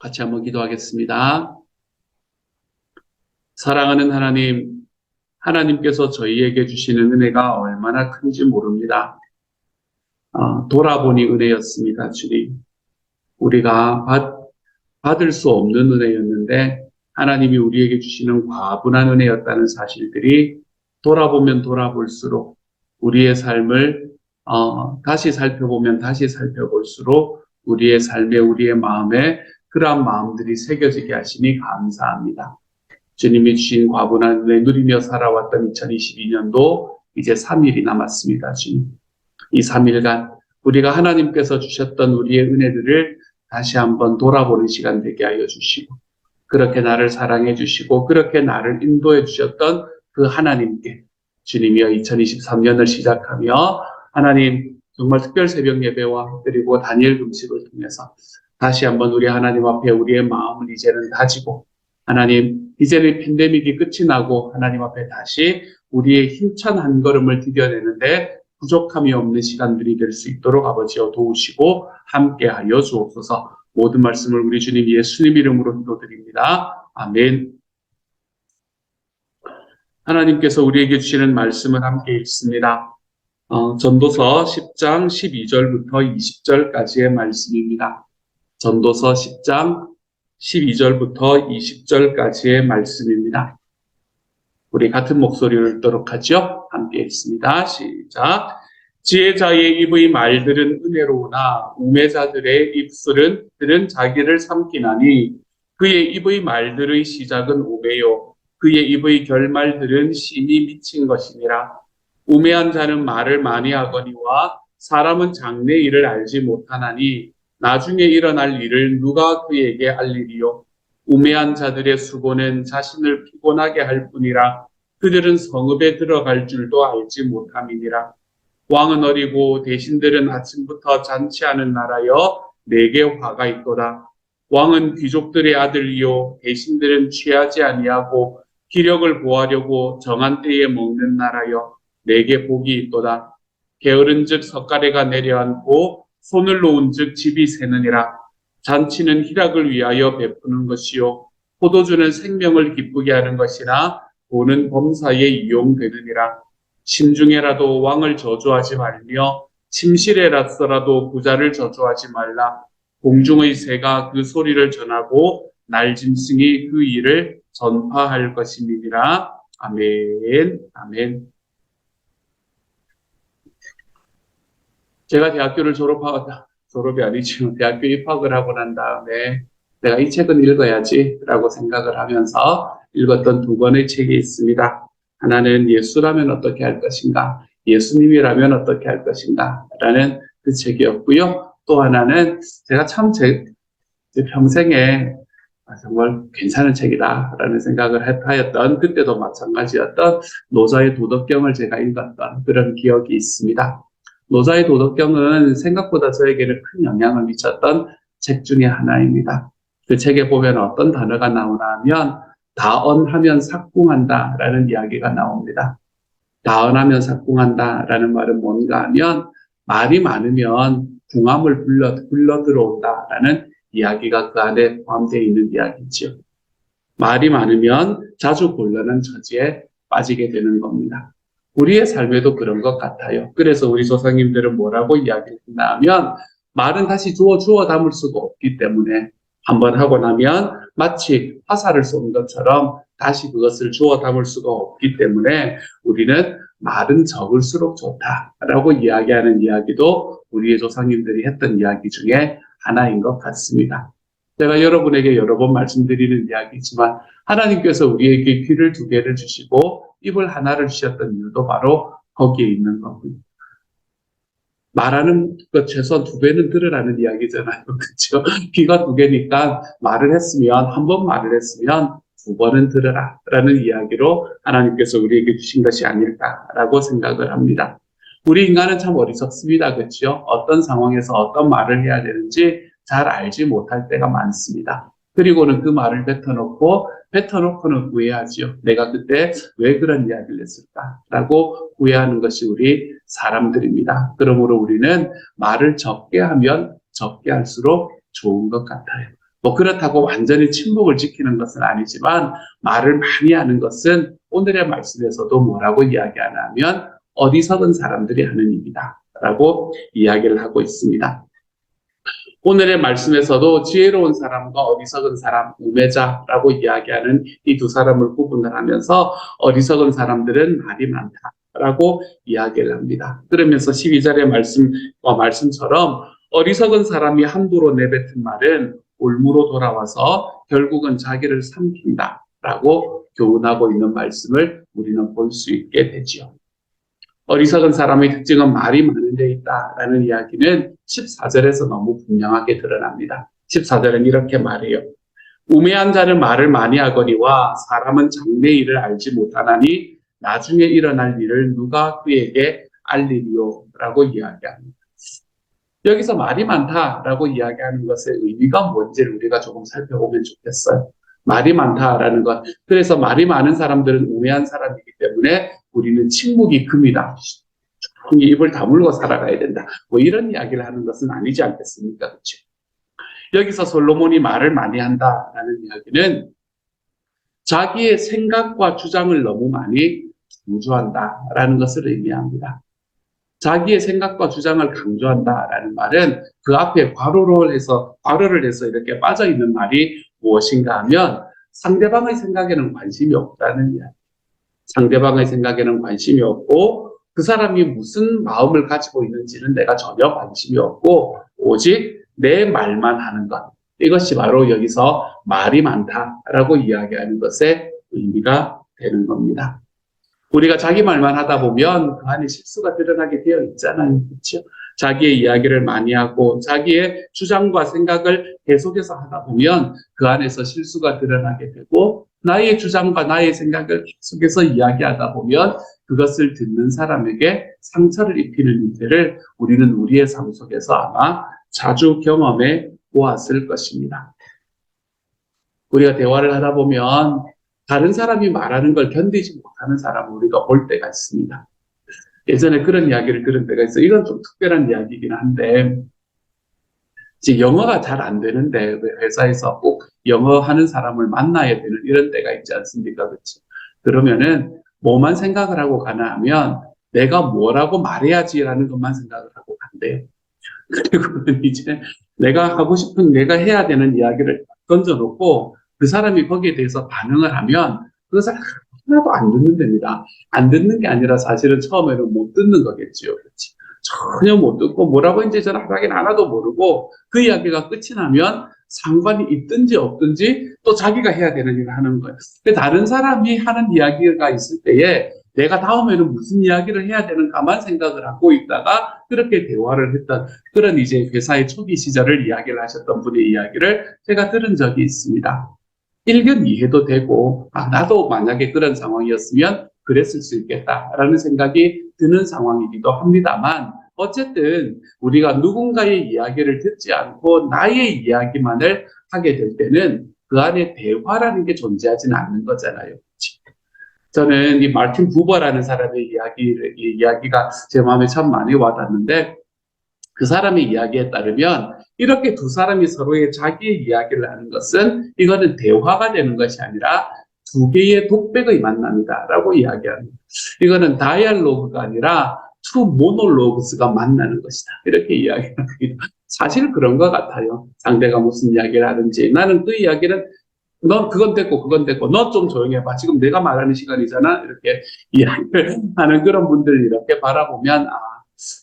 같이 한번 기도하겠습니다. 사랑하는 하나님, 하나님께서 저희에게 주시는 은혜가 얼마나 큰지 모릅니다. 돌아보니 은혜였습니다, 주님. 우리가 받을 수 없는 은혜였는데 하나님이 우리에게 주시는 과분한 은혜였다는 사실들이 돌아보면 돌아볼수록 우리의 삶을 다시 살펴보면 다시 살펴볼수록 우리의 삶에 우리의 마음에 그러한 마음들이 새겨지게 하시니 감사합니다. 주님이 주신 과분한 은혜 누리며 살아왔던 2022년도 이제 3일이 남았습니다. 주님, 이 3일간 우리가 하나님께서 주셨던 우리의 은혜들을 다시 한번 돌아보는 시간 되게 하여 주시고, 그렇게 나를 사랑해 주시고 그렇게 나를 인도해 주셨던 그 하나님께 주님이여 2023년을 시작하며 하나님 정말 특별 새벽 예배와 그리고 다니엘 금식을 통해서 다시 한번 우리 하나님 앞에 우리의 마음을 이제는 다지고, 하나님 이제는 팬데믹이 끝이 나고 하나님 앞에 다시 우리의 힘찬 한 걸음을 디뎌내는데 부족함이 없는 시간들이 될 수 있도록 아버지여 도우시고 함께하여 주옵소서. 모든 말씀을 우리 주님 예수님 이름으로 기도드립니다. 아멘. 하나님께서 우리에게 주시는 말씀을 함께 읽습니다. 전도서 10장 12절부터 20절까지의 말씀입니다. 전도서 10장 12절부터 20절까지의 말씀입니다. 우리 같은 목소리를 읽도록 하죠. 함께 읽습니다. 시작. 지혜자의 입의 말들은 은혜로우나 우매자들의 입술은 자기를 삼키나니 그의 입의 말들의 시작은 우매요 그의 입의 결말들은 심히 미친 것이니라. 우매한 자는 말을 많이 하거니와 사람은 장래 일을 알지 못하나니 나중에 일어날 일을 누가 그에게 알리리요. 우매한 자들의 수고는 자신을 피곤하게 할 뿐이라. 그들은 성읍에 들어갈 줄도 알지 못함이니라. 왕은 어리고 대신들은 아침부터 잔치하는 나라여 내게 화가 있도다. 왕은 귀족들의 아들이요 대신들은 취하지 아니하고 기력을 보하려고 정한 때에 먹는 나라여 내게 복이 있도다. 게으른즉 석가래가 내려앉고 손을 놓은즉 집이 새느니라. 잔치는 희락을 위하여 베푸는 것이요 포도주는 생명을 기쁘게 하는 것이나 돈은 범사에 이용되느니라. 심중에라도 왕을 저주하지 말며 침실에라서라도 부자를 저주하지 말라. 공중의 새가 그 소리를 전하고 날짐승이 그 일을 전파할 것임이니라. 아멘. 아멘. 제가 대학교를 졸업이 아니지만 대학교 입학을 하고 난 다음에 내가 이 책은 읽어야지라고 생각을 하면서 읽었던 두 권의 책이 있습니다. 하나는 예수라면 어떻게 할 것인가, 예수님이라면 어떻게 할 것인가 라는 그 책이었고요. 또 하나는 제가 참 제 평생에 정말 괜찮은 책이다라는 생각을 하였던, 그때도 마찬가지였던 노자의 도덕경을 제가 읽었던 그런 기억이 있습니다. 노자의 도덕경은 생각보다 저에게는 큰 영향을 미쳤던 책 중에 하나입니다. 그 책에 보면 어떤 단어가 나오나 하면 다언하면 삭궁한다라는 이야기가 나옵니다. 다언하면 삭궁한다라는 말은 뭔가 하면 말이 많으면 궁함을 불러 들어온다라는 이야기가 그 안에 포함되어 있는 이야기죠. 말이 많으면 자주 곤란한 처지에 빠지게 되는 겁니다. 우리의 삶에도 그런 것 같아요. 그래서 우리 조상님들은 뭐라고 이야기를 했나 하면 말은 다시 주워 담을 수가 없기 때문에 한번 하고 나면 마치 화살을 쏜 것처럼 다시 그것을 주워 담을 수가 없기 때문에 우리는 말은 적을수록 좋다라고 이야기하는 이야기도 우리의 조상님들이 했던 이야기 중에 하나인 것 같습니다. 제가 여러분에게 여러 번 말씀드리는 이야기지만 하나님께서 우리에게 귀를 두 개를 주시고 입을 하나를 주셨던 이유도 바로 거기에 있는 거고요. 말하는 것 최소한 두 배는 들으라는 이야기잖아요. 그렇죠? 귀가 두 개니까 말을 했으면, 한 번 말을 했으면 두 번은 들으라 라는 이야기로 하나님께서 우리에게 주신 것이 아닐까라고 생각을 합니다. 우리 인간은 참 어리석습니다. 그렇죠? 어떤 상황에서 어떤 말을 해야 되는지 잘 알지 못할 때가 많습니다. 그리고는 그 말을 뱉어놓고는 후회하지요. 내가 그때 왜 그런 이야기를 했을까라고 후회하는 것이 우리 사람들입니다. 그러므로 우리는 말을 적게 하면 적게 할수록 좋은 것 같아요. 뭐 그렇다고 완전히 침묵을 지키는 것은 아니지만 말을 많이 하는 것은 오늘의 말씀에서도 뭐라고 이야기하냐면 어리석은 사람들이 하는 일이다 라고 이야기를 하고 있습니다. 오늘의 말씀에서도 지혜로운 사람과 어리석은 사람, 우매자라고 이야기하는 이 두 사람을 구분을 하면서 어리석은 사람들은 말이 많다라고 이야기를 합니다. 그러면서 12절의 말씀처럼 어리석은 사람이 함부로 내뱉은 말은 올무로 돌아와서 결국은 자기를 삼킨다라고 교훈하고 있는 말씀을 우리는 볼 수 있게 되지요. 어리석은 사람의 특징은 말이 많은 데 있다라는 이야기는 14절에서 너무 분명하게 드러납니다. 14절은 이렇게 말해요. 우매한 자는 말을 많이 하거니와 사람은 장래 일을 알지 못하나니 나중에 일어날 일을 누가 그에게 알리리요 라고 이야기합니다. 여기서 말이 많다라고 이야기하는 것의 의미가 뭔지를 우리가 조금 살펴보면 좋겠어요. 말이 많다라는 것. 그래서 말이 많은 사람들은 우매한 사람이기 때문에 우리는 침묵이 금이다. 입을 다물고 살아가야 된다. 뭐 이런 이야기를 하는 것은 아니지 않겠습니까? 그렇죠? 여기서 솔로몬이 말을 많이 한다라는 이야기는 자기의 생각과 주장을 너무 많이 강조한다라는 것을 의미합니다. 자기의 생각과 주장을 강조한다라는 말은 그 앞에 괄호를 해서 이렇게 빠져 있는 말이 무엇인가 하면 상대방의 생각에는 관심이 없다는 이야기. 상대방의 생각에는 관심이 없고 그 사람이 무슨 마음을 가지고 있는지는 내가 전혀 관심이 없고 오직 내 말만 하는 것. 이것이 바로 여기서 말이 많다라고 이야기하는 것의 의미가 되는 겁니다. 우리가 자기 말만 하다 보면 그 안에 실수가 드러나게 되어 있잖아요. 그렇죠? 자기의 이야기를 많이 하고 자기의 주장과 생각을 계속해서 하다 보면 그 안에서 실수가 드러나게 되고 나의 주장과 나의 생각을 계속해서 이야기하다 보면 그것을 듣는 사람에게 상처를 입히는 일들을 우리는 우리의 삶 속에서 아마 자주 경험해 보았을 것입니다. 우리가 대화를 하다 보면 다른 사람이 말하는 걸 견디지 못하는 사람을 우리가 볼 때가 있습니다. 예전에 그런 이야기를 들은 때가 있어요. 이건 좀 특별한 이야기이긴 한데 이제 영어가 잘 안 되는데 회사에서 꼭 영어 하는 사람을 만나야 되는 이런 때가 있지 않습니까? 그렇죠? 그러면은 뭐만 생각을 하고 가나 하면 내가 뭐라고 말해야지라는 것만 생각을 하고 간대요. 그리고 이제 내가 하고 싶은 내가 해야 되는 이야기를 던져놓고 그 사람이 거기에 대해서 반응을 하면 그 사람 하나도 안 듣는답니다. 안 듣는 게 아니라 사실은 처음에는 못 듣는 거겠지요. 그렇지? 전혀 못 듣고 뭐라고 이제 저는 하긴 하나도 모르고 그 이야기가 끝이 나면 상관이 있든지 없든지 또 자기가 해야 되는 일을 하는 거예요. 다른 사람이 하는 이야기가 있을 때에 내가 다음에는 무슨 이야기를 해야 되는가만 생각을 하고 있다가 그렇게 대화를 했던 그런 이제 회사의 초기 시절을 이야기를 하셨던 분의 이야기를 제가 들은 적이 있습니다. 일견 이해도 되고 나도 만약에 그런 상황이었으면 그랬을 수 있겠다라는 생각이 드는 상황이기도 합니다만 어쨌든 우리가 누군가의 이야기를 듣지 않고 나의 이야기만을 하게 될 때는 그 안에 대화라는 게 존재하지는 않는 거잖아요. 저는 이 마틴 부버라는 사람의 이야기가 제 마음에 참 많이 와닿는데 그 사람의 이야기에 따르면 이렇게 두 사람이 서로의 자기의 이야기를 하는 것은 이거는 대화가 되는 것이 아니라 두 개의 독백의 만남이다라고 이야기합니다. 이거는 다이얼로그가 아니라 투 모놀로그스가 만나는 것이다. 이렇게 이야기합니다. 사실 그런 것 같아요. 상대가 무슨 이야기를 하든지 나는 그 이야기는 넌 그건 됐고 너 좀 조용히 해봐. 지금 내가 말하는 시간이잖아. 이렇게 이야기를 하는 그런 분들 이렇게 바라보면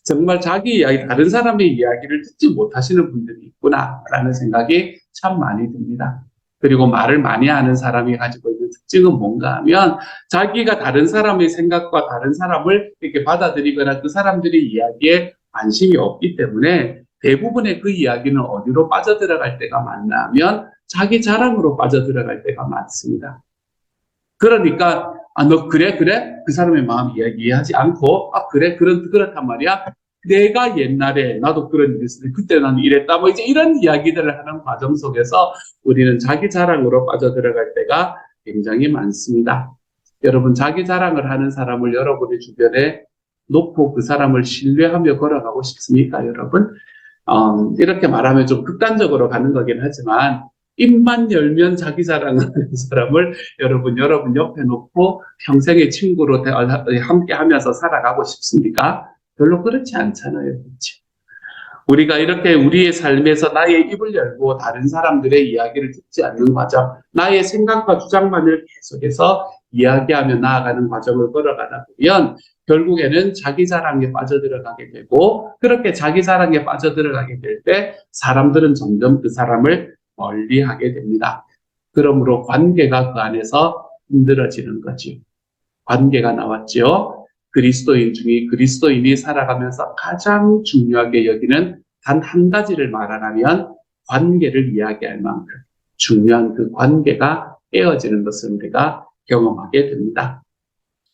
정말 자기 이야기, 다른 사람의 이야기를 듣지 못하시는 분들이 있구나라는 생각이 참 많이 듭니다. 그리고 말을 많이 하는 사람이 가지고 있는 특징은 뭔가 하면 자기가 다른 사람의 생각과 다른 사람을 이렇게 받아들이거나 그 사람들의 이야기에 관심이 없기 때문에 대부분의 그 이야기는 어디로 빠져들어갈 때가 많나 하면 자기 자랑으로 빠져들어갈 때가 많습니다. 그러니까 너 그래? 그 사람의 마음 이야기하지 않고 그래? 그렇단 말이야. 내가 옛날에 나도 그런 일이 있었는데 그때 나는 이랬다. 뭐 이제 이런 이야기들을 하는 과정 속에서 우리는 자기 자랑으로 빠져들어갈 때가 굉장히 많습니다. 여러분 자기 자랑을 하는 사람을 여러분의 주변에 놓고 그 사람을 신뢰하며 걸어가고 싶습니까, 여러분? 이렇게 말하면 좀 극단적으로 가는 거긴 하지만 입만 열면 자기 자랑하는 사람을 여러분 옆에 놓고 평생의 친구로 함께 하면서 살아가고 싶습니까? 별로 그렇지 않잖아요. 그렇죠? 우리가 이렇게 우리의 삶에서 나의 입을 열고 다른 사람들의 이야기를 듣지 않는 과정, 나의 생각과 주장만을 계속해서 이야기하며 나아가는 과정을 걸어가다 보면 결국에는 자기 자랑에 빠져들어가게 되고, 그렇게 자기 자랑에 빠져들어가게 될 때 사람들은 점점 그 사람을 멀리하게 됩니다. 그러므로 관계가 그 안에서 힘들어지는 거죠. 관계가 나왔죠. 그리스도인이 살아가면서 가장 중요하게 여기는 단 한 가지를 말하자면 관계를 이야기할 만큼 중요한 그 관계가 깨어지는 것을 우리가 경험하게 됩니다.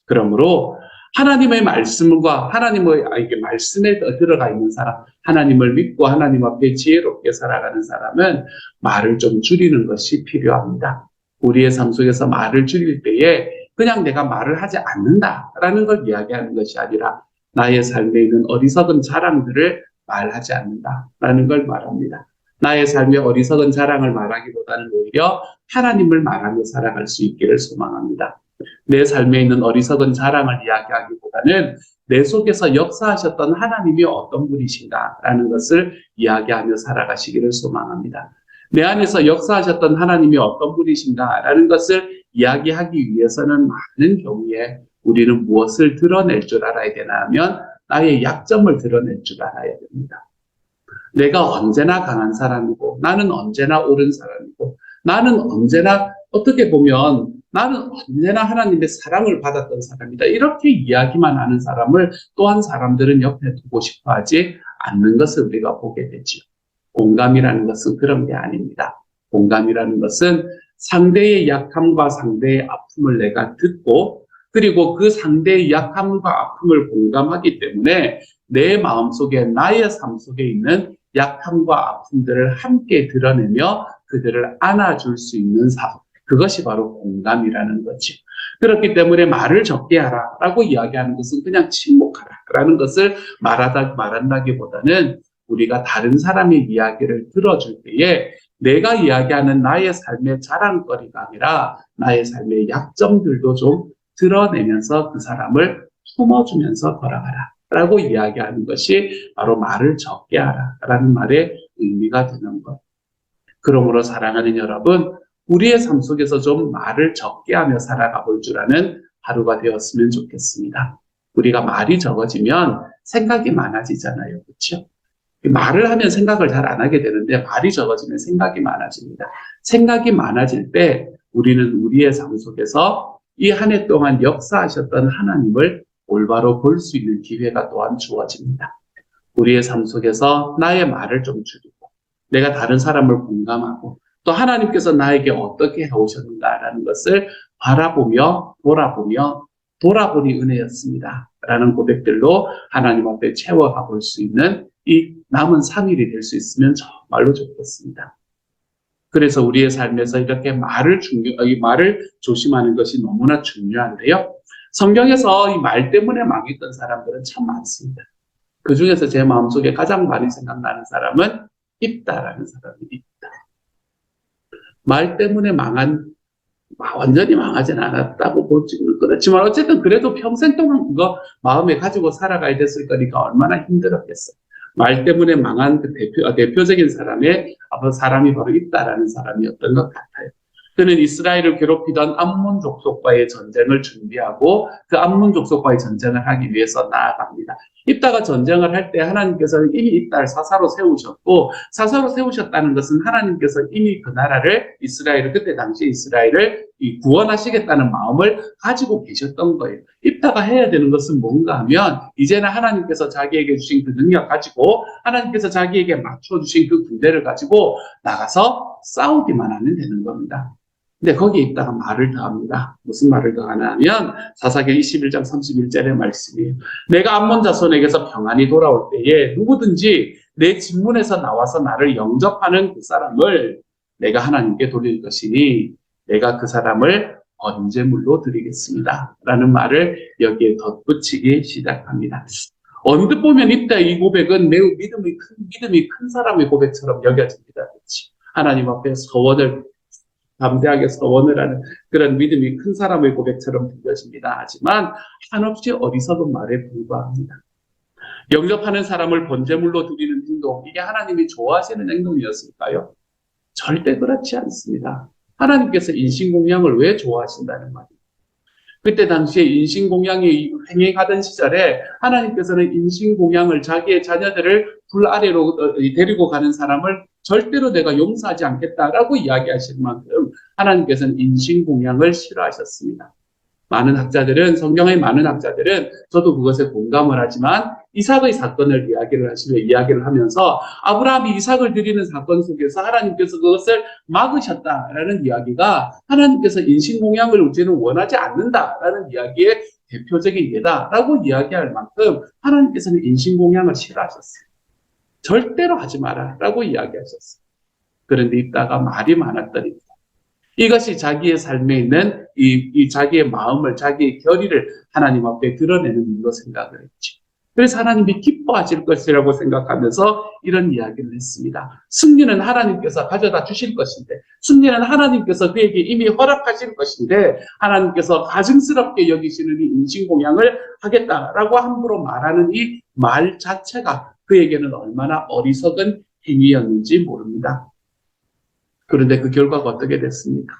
그러므로 하나님의 말씀과 하나님의 말씀에 들어가 있는 사람, 하나님을 믿고 하나님 앞에 지혜롭게 살아가는 사람은 말을 좀 줄이는 것이 필요합니다. 우리의 삶 속에서 말을 줄일 때에 그냥 내가 말을 하지 않는다라는 걸 이야기하는 것이 아니라 나의 삶에 있는 어리석은 자랑들을 말하지 않는다라는 걸 말합니다. 나의 삶의 어리석은 자랑을 말하기보다는 오히려 하나님을 말하며 살아갈 수 있기를 소망합니다. 내 삶에 있는 어리석은 자랑을 이야기하기보다는 내 속에서 역사하셨던 하나님이 어떤 분이신가라는 것을 이야기하며 살아가시기를 소망합니다. 내 안에서 역사하셨던 하나님이 어떤 분이신가라는 것을 이야기하기 위해서는 많은 경우에 우리는 무엇을 드러낼 줄 알아야 되나 하면 나의 약점을 드러낼 줄 알아야 됩니다. 내가 언제나 강한 사람이고 나는 언제나 옳은 사람이고 나는 언제나 어떻게 보면 나는 언제나 하나님의 사랑을 받았던 사람이다. 이렇게 이야기만 하는 사람을 또한 사람들은 옆에 두고 싶어 하지 않는 것을 우리가 보게 되죠. 공감이라는 것은 그런 게 아닙니다. 공감이라는 것은 상대의 약함과 상대의 아픔을 내가 듣고 그리고 그 상대의 약함과 아픔을 공감하기 때문에 내 마음속에 나의 삶 속에 있는 약함과 아픔들을 함께 드러내며 그들을 안아줄 수 있는 삶. 그것이 바로 공감이라는 거죠. 그렇기 때문에 말을 적게 하라라고 이야기하는 것은 그냥 침묵하라라는 것을 말한다기보다는 우리가 다른 사람의 이야기를 들어줄 때에 내가 이야기하는 나의 삶의 자랑거리가 아니라 나의 삶의 약점들도 좀 드러내면서 그 사람을 품어주면서 걸어가라 라고 이야기하는 것이 바로 말을 적게 하라 라는 말의 의미가 되는 것. 그러므로 사랑하는 여러분, 우리의 삶 속에서 좀 말을 적게 하며 살아가 볼 줄 아는 하루가 되었으면 좋겠습니다. 우리가 말이 적어지면 생각이 많아지잖아요. 그렇죠? 말을 하면 생각을 잘 안 하게 되는데 말이 적어지면 생각이 많아집니다. 생각이 많아질 때 우리는 우리의 삶 속에서 이 한 해 동안 역사하셨던 하나님을 올바로 볼 수 있는 기회가 또한 주어집니다. 우리의 삶 속에서 나의 말을 좀 줄이고 내가 다른 사람을 공감하고 또 하나님께서 나에게 어떻게 해오셨는가라는 것을 바라보며 돌아보니 은혜였습니다. 라는 고백들로 하나님 앞에 채워가 볼 수 있는 이 남은 3일이 될 수 있으면 정말로 좋겠습니다. 그래서 우리의 삶에서 이렇게 이 말을 조심하는 것이 너무나 중요한데요. 성경에서 이 말 때문에 망했던 사람들은 참 많습니다. 그 중에서 제 마음속에 가장 많이 생각나는 사람은 입다라는 사람입니다. 말 때문에 완전히 망하진 않았다고 보지는 그렇지만 어쨌든 그래도 평생 동안 그거 마음에 가지고 살아가야 됐을 거니까 얼마나 힘들었겠어요. 말 때문에 망한 그 대표적인 사람이 바로 입다라는 사람이었던 것 같아요. 그는 이스라엘을 괴롭히던 암몬 족속과의 전쟁을 준비하고 그 암몬 족속과의 전쟁을 하기 위해서 나아갑니다. 입다가 전쟁을 할 때 하나님께서는 이미 입다를 사사로 세우셨고 사사로 세우셨다는 것은 하나님께서 이미 그 나라를 그때 당시 이스라엘을 구원하시겠다는 마음을 가지고 계셨던 거예요. 입다가 해야 되는 것은 뭔가 하면 이제는 하나님께서 자기에게 주신 그 능력 가지고 하나님께서 자기에게 맞춰주신 그 군대를 가지고 나가서 싸우기만 하면 되는 겁니다. 근데 거기에 있다가 말을 더합니다. 무슨 말을 더하냐 하면 사사기 21장 31절의 말씀이에요. 내가 암몬 자손에게서 평안이 돌아올 때에 누구든지 내 진문에서 나와서 나를 영접하는 그 사람을 내가 하나님께 돌릴 것이니 내가 그 사람을 번제물로 드리겠습니다. 라는 말을 여기에 덧붙이기 시작합니다. 언뜻 보면 입다의 이 고백은 매우 믿음이 큰 사람의 고백처럼 여겨집니다. 그렇지? 하나님 앞에 서원을 담대하게 서원을 하는 그런 믿음이 큰 사람의 고백처럼 들려집니다. 하지만 한없이 어리석은 말에 불과합니다. 영접하는 사람을 번제물로 드리는 행동, 이게 하나님이 좋아하시는 행동이었을까요? 절대 그렇지 않습니다. 하나님께서 인신공양을 왜 좋아하신다는 말이에요? 그때 당시에 인신공양이 횡행하던 시절에 하나님께서는 인신공양을, 자기의 자녀들을 불 아래로 데리고 가는 사람을 절대로 내가 용서하지 않겠다라고 이야기하실 만큼 하나님께서는 인신공양을 싫어하셨습니다. 성경의 많은 학자들은 저도 그것에 공감을 하지만 이삭의 사건을 이야기를 하면서 아브라함이 이삭을 드리는 사건 속에서 하나님께서 그것을 막으셨다라는 이야기가 하나님께서 인신공양을 우리는 원하지 않는다라는 이야기의 대표적인 예다라고 이야기할 만큼 하나님께서는 인신공양을 싫어하셨어요. 절대로 하지 마라라고 이야기하셨어요. 그런데 있다가 말이 많았더니 이것이 자기의 삶에 있는 이 자기의 마음을, 자기의 결의를 하나님 앞에 드러내는 일로 생각을 했죠. 그래서 하나님이 기뻐하실 것이라고 생각하면서 이런 이야기를 했습니다. 승리는 하나님께서 가져다 주실 것인데, 승리는 하나님께서 그에게 이미 허락하실 것인데, 하나님께서 가증스럽게 여기시는 이 인신공양을 하겠다라고 함부로 말하는 이 말 자체가 그에게는 얼마나 어리석은 행위였는지 모릅니다. 그런데 그 결과가 어떻게 됐습니까?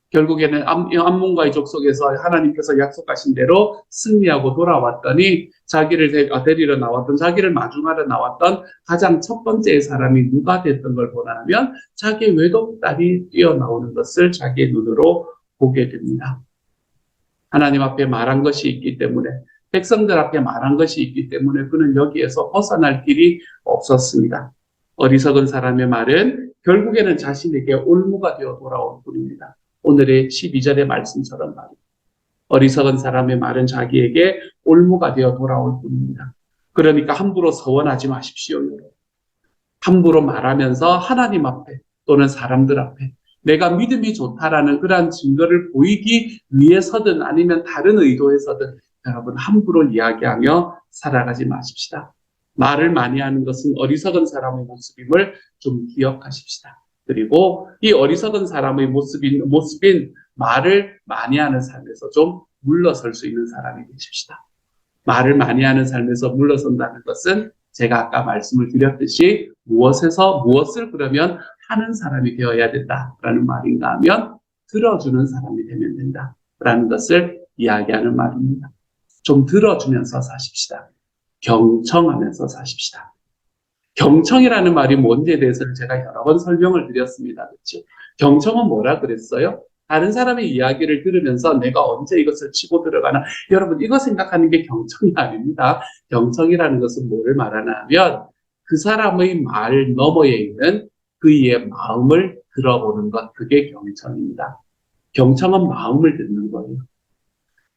결국에는 암몬과의 족속에서 하나님께서 약속하신 대로 승리하고 돌아왔더니 자기를 데리러 나왔던, 자기를 마중하러 나왔던 가장 첫 번째 사람이 누가 됐던 걸 보라면 자기의 외동딸이 뛰어나오는 것을 자기의 눈으로 보게 됩니다. 하나님 앞에 말한 것이 있기 때문에, 백성들 앞에 말한 것이 있기 때문에 그는 여기에서 벗어날 길이 없었습니다. 어리석은 사람의 말은 결국에는 자신에게 올무가 되어 돌아올 뿐입니다. 오늘의 12절의 말씀처럼 말입니다. 어리석은 사람의 말은 자기에게 올무가 되어 돌아올 뿐입니다. 그러니까 함부로 서원하지 마십시오. 함부로 말하면서 하나님 앞에 또는 사람들 앞에 내가 믿음이 좋다라는 그러한 증거를 보이기 위해서든 아니면 다른 의도에서든 여러분 함부로 이야기하며 살아가지 마십시다. 말을 많이 하는 것은 어리석은 사람의 모습임을 좀 기억하십시다. 그리고 이 어리석은 사람의 모습인 말을 많이 하는 삶에서 좀 물러설 수 있는 사람이 되십시다. 말을 많이 하는 삶에서 물러선다는 것은 제가 아까 말씀을 드렸듯이 무엇을 그러면 하는 사람이 되어야 된다라는 말인가 하면 들어주는 사람이 되면 된다라는 것을 이야기하는 말입니다. 좀 들어주면서 사십시다. 경청하면서 사십시다. 경청이라는 말이 뭔지에 대해서는 제가 여러 번 설명을 드렸습니다. 그렇죠? 경청은 뭐라 그랬어요? 다른 사람의 이야기를 들으면서 내가 언제 이것을 치고 들어가나. 여러분 이거 생각하는 게 경청이 아닙니다. 경청이라는 것은 뭐를 말하나 하면 그 사람의 말 너머에 있는 그의 마음을 들어보는 것, 그게 경청입니다. 경청은 마음을 듣는 거예요.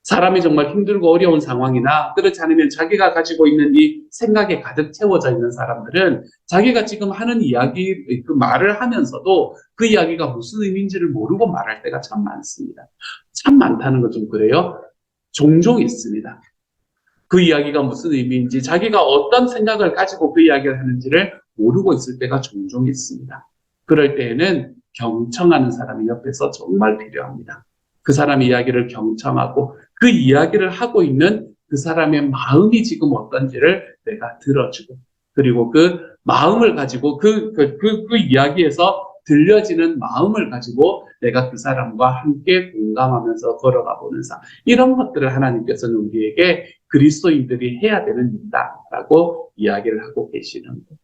사람이 정말 힘들고 어려운 상황이나 그렇지 않으면 자기가 가지고 있는 이 생각에 가득 채워져 있는 사람들은 자기가 지금 하는 이야기, 그 말을 하면서도 그 이야기가 무슨 의미인지를 모르고 말할 때가 참 많습니다. 참 많다는 건 좀 그래요. 종종 있습니다. 그 이야기가 무슨 의미인지, 자기가 어떤 생각을 가지고 그 이야기를 하는지를 모르고 있을 때가 종종 있습니다. 그럴 때에는 경청하는 사람이 옆에서 정말 필요합니다. 그 사람 이야기를 경청하고 그 이야기를 하고 있는 그 사람의 마음이 지금 어떤지를 내가 들어주고, 그리고 그 마음을 가지고 그 이야기에서 들려지는 마음을 가지고 내가 그 사람과 함께 공감하면서 걸어가 보는 삶. 이런 것들을 하나님께서는 우리에게 그리스도인들이 해야 되는 일이다라고 이야기를 하고 계시는 거예요.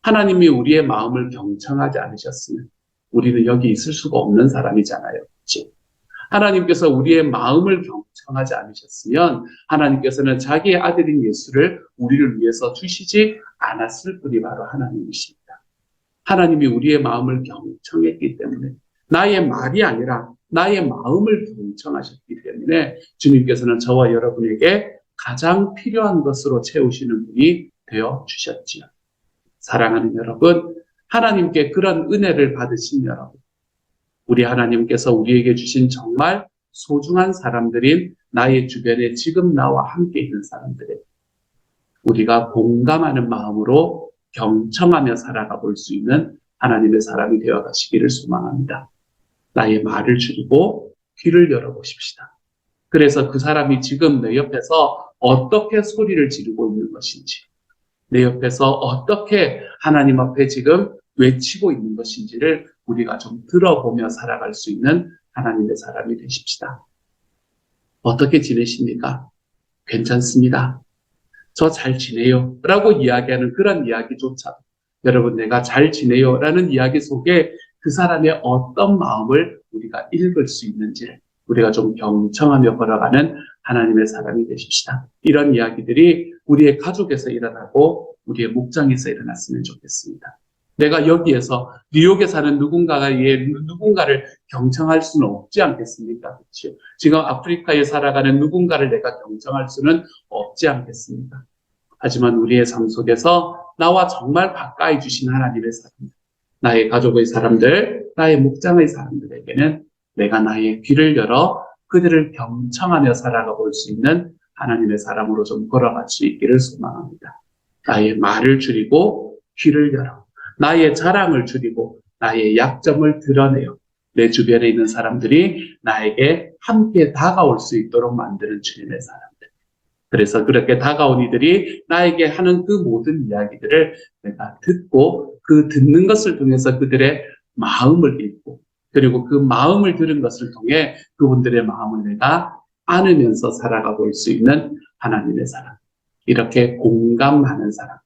하나님이 우리의 마음을 경청하지 않으셨으면 우리는 여기 있을 수가 없는 사람이잖아요. 그렇지? 하나님께서 우리의 마음을 경청하지 않으셨으면 하나님께서는 자기의 아들인 예수를 우리를 위해서 주시지 않았을 분이 바로 하나님이십니다. 하나님이 우리의 마음을 경청했기 때문에, 나의 말이 아니라 나의 마음을 경청하셨기 때문에 주님께서는 저와 여러분에게 가장 필요한 것으로 채우시는 분이 되어주셨지요. 사랑하는 여러분, 하나님께 그런 은혜를 받으신 여러분, 우리 하나님께서 우리에게 주신 정말 소중한 사람들인 나의 주변에 지금 나와 함께 있는 사람들에게 우리가 공감하는 마음으로 경청하며 살아가 볼 수 있는 하나님의 사람이 되어 가시기를 소망합니다. 나의 말을 줄이고 귀를 열어보십시다. 그래서 그 사람이 지금 내 옆에서 어떻게 소리를 지르고 있는 것인지, 내 옆에서 어떻게 하나님 앞에 지금 외치고 있는 것인지를 우리가 좀 들어보며 살아갈 수 있는 하나님의 사람이 되십시다. 어떻게 지내십니까? 괜찮습니다. 저 잘 지내요 라고 이야기하는 그런 이야기조차도 여러분 내가 잘 지내요 라는 이야기 속에 그 사람의 어떤 마음을 우리가 읽을 수 있는지를 우리가 좀 경청하며 걸어가는 하나님의 사람이 되십시다. 이런 이야기들이 우리의 가족에서 일어나고 우리의 목장에서 일어났으면 좋겠습니다. 내가 여기에서 뉴욕에 사는 누군가를 경청할 수는 없지 않겠습니까? 그렇죠? 지금 아프리카에 살아가는 누군가를 내가 경청할 수는 없지 않겠습니까? 하지만 우리의 삶 속에서 나와 정말 가까이 주신 하나님의 사람들, 나의 가족의 사람들, 나의 목장의 사람들에게는 내가 나의 귀를 열어 그들을 경청하며 살아가 볼 수 있는 하나님의 사람으로 좀 걸어갈 수 있기를 소망합니다. 나의 말을 줄이고 귀를 열어 나의 자랑을 줄이고 나의 약점을 드러내어 내 주변에 있는 사람들이 나에게 함께 다가올 수 있도록 만드는 주님의 사람들. 그래서 그렇게 다가온 이들이 나에게 하는 그 모든 이야기들을 내가 듣고 그 듣는 것을 통해서 그들의 마음을 읽고 그리고 그 마음을 들은 것을 통해 그분들의 마음을 내가 안으면서 살아가 볼 수 있는 하나님의 사람. 이렇게 공감하는 사람.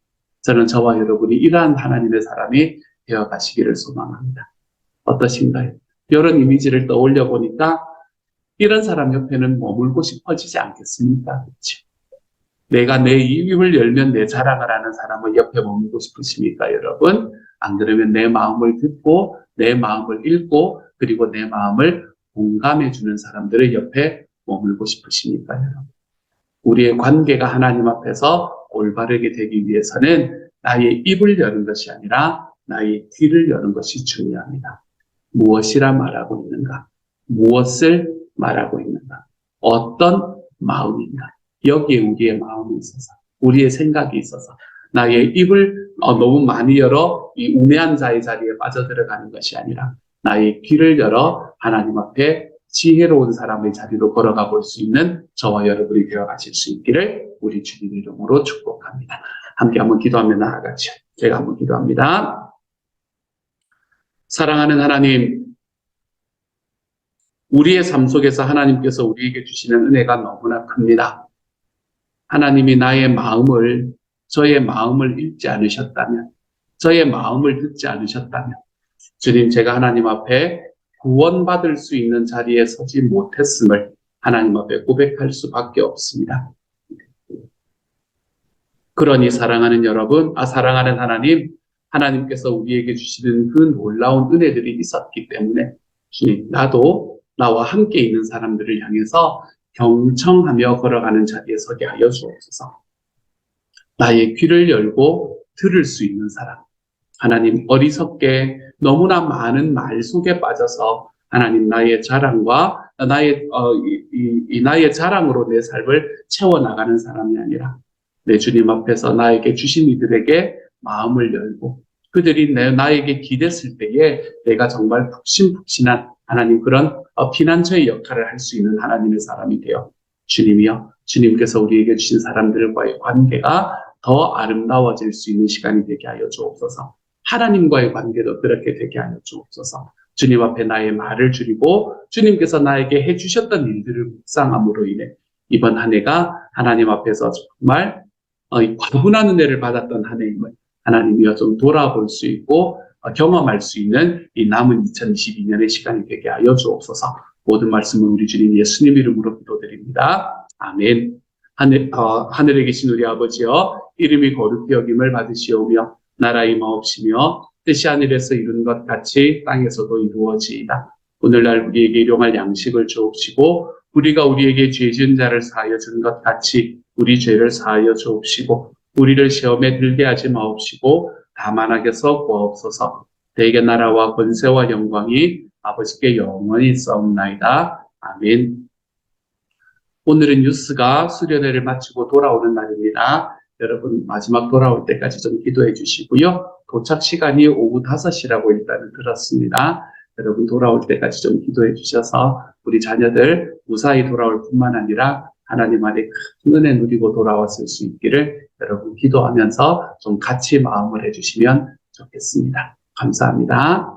저는 저와 여러분이 이러한 하나님의 사람이 되어 가시기를 소망합니다. 어떠신가요? 이런 이미지를 떠올려 보니까 이런 사람 옆에는 머물고 싶어지지 않겠습니까? 그렇죠? 내가 내 입을 열면 내 자랑을 하는 사람을 옆에 머물고 싶으십니까, 여러분? 안 그러면 내 마음을 듣고 내 마음을 읽고 그리고 내 마음을 공감해 주는 사람들을 옆에 머물고 싶으십니까, 여러분? 우리의 관계가 하나님 앞에서 올바르게 되기 위해서는 나의 입을 여는 것이 아니라 나의 귀를 여는 것이 중요합니다. 무엇이라 말하고 있는가? 무엇을 말하고 있는가? 어떤 마음인가? 여기에 우리의 마음이 있어서, 우리의 생각이 있어서 나의 입을 너무 많이 열어 이 우매한 자의 자리에 빠져들어가는 것이 아니라 나의 귀를 열어 하나님 앞에 지혜로운 사람의 자리로 걸어가 볼 수 있는 저와 여러분이 되어 가실 수 있기를 우리 주님 이름으로 축복합니다. 함께 한번 기도하며 나아가죠. 제가 한번 기도합니다. 사랑하는 하나님, 우리의 삶 속에서 하나님께서 우리에게 주시는 은혜가 너무나 큽니다. 하나님이 나의 마음을, 저의 마음을 읽지 않으셨다면, 저의 마음을 듣지 않으셨다면, 주님, 제가 하나님 앞에 구원받을 수 있는 자리에 서지 못했음을 하나님 앞에 고백할 수밖에 없습니다. 그러니 사랑하는 여러분, 사랑하는 하나님, 하나님께서 우리에게 주시는 그 놀라운 은혜들이 있었기 때문에 주님, 나도 나와 함께 있는 사람들을 향해서 경청하며 걸어가는 자리에 서게 하여 주옵소서. 나의 귀를 열고 들을 수 있는 사람, 하나님 어리석게 너무나 많은 말 속에 빠져서 하나님 나의 자랑과 나의 자랑으로 내 삶을 채워나가는 사람이 아니라 내 주님 앞에서 나에게 주신 이들에게 마음을 열고 그들이 나에게 기댔을 때에 내가 정말 푹신푹신한 하나님 그런 피난처의 역할을 할 수 있는 하나님의 사람이 되어 주님이여 주님께서 우리에게 주신 사람들과의 관계가 더 아름다워질 수 있는 시간이 되게 하여 주옵소서. 하나님과의 관계도 그렇게 되게 하여 주옵소서. 주님 앞에 나의 말을 줄이고 주님께서 나에게 해주셨던 일들을 묵상함으로 인해 이번 한 해가 하나님 앞에서 정말 과분한 은혜를 받았던 한 해임을 하나님이여 좀 돌아볼 수 있고 경험할 수 있는 이 남은 2022년의 시간이 되게 하여 주옵소서. 모든 말씀은 우리 주님 예수님 이름으로 기도드립니다. 아멘. 하늘에 계신 우리 아버지여 이름이 거룩히 여김을 받으시오며 나라 임하옵시며 뜻이 하늘에서 이룬 것 같이 땅에서도 이루어지이다. 오늘날 우리에게 일용할 양식을 주옵시고 우리가 우리에게 죄 지은 자를 사하여 준 것 같이 우리 죄를 사하여 주옵시고 우리를 시험에 들게 하지 마옵시고 다만 악에서 구하옵소서. 대개 나라와 권세와 영광이 아버지께 영원히 있사옵나이다. 아멘. 오늘은 뉴스가 수련회를 마치고 돌아오는 날입니다. 여러분 마지막 돌아올 때까지 좀 기도해 주시고요. 도착 시간이 오후 5시라고 일단은 들었습니다. 여러분 돌아올 때까지 좀 기도해 주셔서 우리 자녀들 무사히 돌아올 뿐만 아니라 하나님 안에 큰 은혜 누리고 돌아왔을 수 있기를 여러분 기도하면서 좀 같이 마음을 해주시면 좋겠습니다. 감사합니다.